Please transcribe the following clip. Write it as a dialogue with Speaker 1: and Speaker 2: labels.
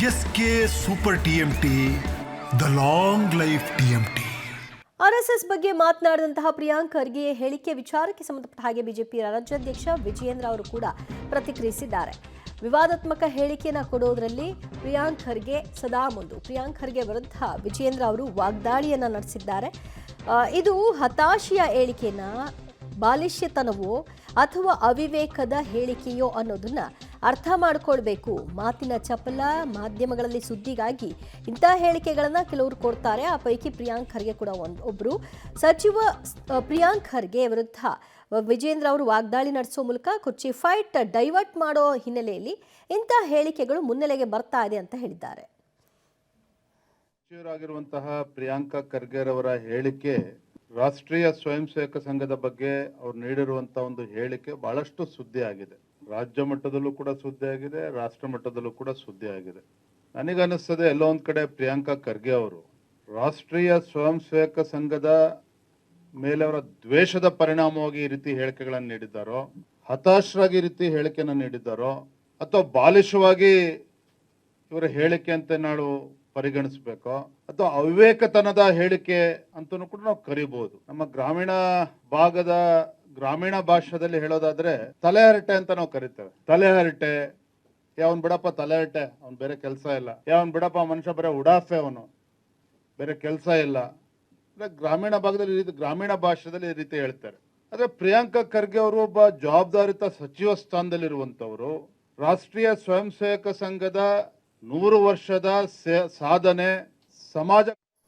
Speaker 1: S K super TMT, the long life TMT.
Speaker 2: RSS ಬಗ್ಗೆ ಮಾತನಾಡಿದಂತಹ ಪ್ರಿಯಾಂಕ್ ಖರ್ಗೆ ಹೇಳಿಕೆ ವಿಚಾರಕ್ಕೆ ಸಂಬಂಧಪಟ್ಟ ಹಾಗೆ ಬಿಜೆಪಿ ರಾಜ್ಯಾಧ್ಯಕ್ಷ ವಿಜಯೇಂದ್ರ ಅವರು ಕೂಡ ಪ್ರತಿಕ್ರಿಯಿಸಿದ್ದಾರೆ. ವಿವಾದಾತ್ಮಕ ಹೇಳಿಕೆಯನ್ನು ಕೊಡೋದ್ರಲ್ಲಿ ಪ್ರಿಯಾಂಕ್ ಖರ್ಗೆ ಸದಾ ಮುಂದು. ಪ್ರಿಯಾಂಕ್ ಖರ್ಗೆ ವಿರುದ್ಧ ವಿಜಯೇಂದ್ರ ಅವರು ವಾಗ್ದಾಳಿಯನ್ನ ನಡೆಸಿದ್ದಾರೆ. ಇದು ಹತಾಶೆಯ ಹೇಳಿಕೆನ, ಬಾಲಿಷ್ಯತನವೋ ಅಥವಾ ಅವಿವೇಕದ ಹೇಳಿಕೆಯೋ ಅನ್ನೋದನ್ನ ಅರ್ಥ ಮಾಡ್ಕೊಳ್ಬೇಕು. ಮಾತಿನ ಚಪಲ, ಮಾಧ್ಯಮಗಳಲ್ಲಿ ಸುದ್ದಿಗಾಗಿ ಇಂಥ ಹೇಳಿಕೆಗಳನ್ನು ಕೆಲವರು ಕೊಡ್ತಾರೆ. ಆ ಪೈಕಿ ಪ್ರಿಯಾಂಕ್ ಖರ್ಗೆ ಕೂಡ ಒಬ್ಬರು. ಸಚಿವ ಪ್ರಿಯಾಂಕ್ ಖರ್ಗೆ ವಿರುದ್ಧ ವಿಜೇಂದ್ರ ಅವರು ವಾಗ್ದಾಳಿ ನಡೆಸೋ ಮೂಲಕ ಕುರ್ಚಿ ಫೈಟ್ ಡೈವರ್ಟ್ ಮಾಡೋ ಹಿನ್ನೆಲೆಯಲ್ಲಿ ಇಂಥ ಹೇಳಿಕೆಗಳು ಮುನ್ನೆಲೆಗೆ ಬರ್ತಾ ಇದೆ ಅಂತ ಹೇಳಿದ್ದಾರೆ.
Speaker 3: ಸಚಿವರಾಗಿರುವಂತಹ ಪ್ರಿಯಾಂಕ ಖರ್ಗೆರವರ ಹೇಳಿಕೆ, ರಾಷ್ಟ್ರೀಯ ಸ್ವಯಂ ಸೇವಕ ಸಂಘದ ಬಗ್ಗೆ ಅವ್ರು ನೀಡಿರುವಂತಹ ಒಂದು ಹೇಳಿಕೆ ಬಹಳಷ್ಟು ಸುದ್ದಿ ಆಗಿದೆ. ರಾಜ್ಯ ಮಟ್ಟದಲ್ಲೂ ಕೂಡ ಸುದ್ದಿ ಆಗಿದೆ, ರಾಷ್ಟ್ರ ಮಟ್ಟದಲ್ಲೂ ಕೂಡ ಸುದ್ದಿ ಆಗಿದೆ. ನನಗನ್ನಿಸ್ತದೆ ಎಲ್ಲೋ ಒಂದ್ ಕಡೆ ಪ್ರಿಯಾಂಕ ಖರ್ಗೆ ಅವರು ರಾಷ್ಟ್ರೀಯ ಸ್ವಯಂ ಸೇವಕ ಸಂಘದ ಮೇಲೆ ಅವರ ದ್ವೇಷದ ಪರಿಣಾಮವಾಗಿ ಈ ರೀತಿ ಹೇಳಿಕೆಗಳನ್ನು ನೀಡಿದ್ದಾರೋ, ಹತಾಶರಾಗಿ ಈ ರೀತಿ ಹೇಳಿಕೆಯನ್ನು ನೀಡಿದ್ದಾರೋ, ಅಥವಾ ಬಾಲಿಶವಾಗಿ ಇವರ ಹೇಳಿಕೆ ಅಂತ ನಾವು ಪರಿಗಣಿಸಬೇಕೋ, ಅಥವಾ ಅವಿವೇಕತನದ ಹೇಳಿಕೆ ಅಂತನೂ ಕೂಡ ನಾವು ಕರಿಬಹುದು. ನಮ್ಮ ಭಾಗದ ಗ್ರಾಮೀಣ ಭಾಷೆಯಲ್ಲಿ ಹೇಳೋದಾದ್ರೆ ತಲೆಹರಟೆ ಅಂತ ನಾವು ಕರಿತೇವೆ. ತಲೆಹರಟೆ, ಯಾವನ್ ಬಿಡಪ್ಪ ತಲೆಹರಟೆ, ಅವ್ನ್ ಬೇರೆ ಕೆಲಸ ಇಲ್ಲ, ಯಾವನ್ ಬಿಡಪ್ಪ ಮನುಷ್ಯ ಬರೀ ಉಡಾಫೆ, ಅವನು ಬೇರೆ ಕೆಲಸ ಇಲ್ಲ. ಗ್ರಾಮೀಣ ಭಾಗದಲ್ಲಿ ಗ್ರಾಮೀಣ ಭಾಷೆಯಲ್ಲಿ ಈ ರೀತಿ ಹೇಳ್ತಾರೆ. ಆದ್ರೆ ಪ್ರಿಯಾಂಕ ಖರ್ಗೆ ಅವರು ಒಬ್ಬ ಜವಾಬ್ದಾರಿತ ಸಚಿವ ಸ್ಥಾನದಲ್ಲಿರುವಂತವರು, ರಾಷ್ಟ್ರೀಯ ಸ್ವಯಂ ಸೇವಕ ಸಂಘದ 100 ವರ್ಷದ ಸಾಧನೆ, ಸಮಾಜ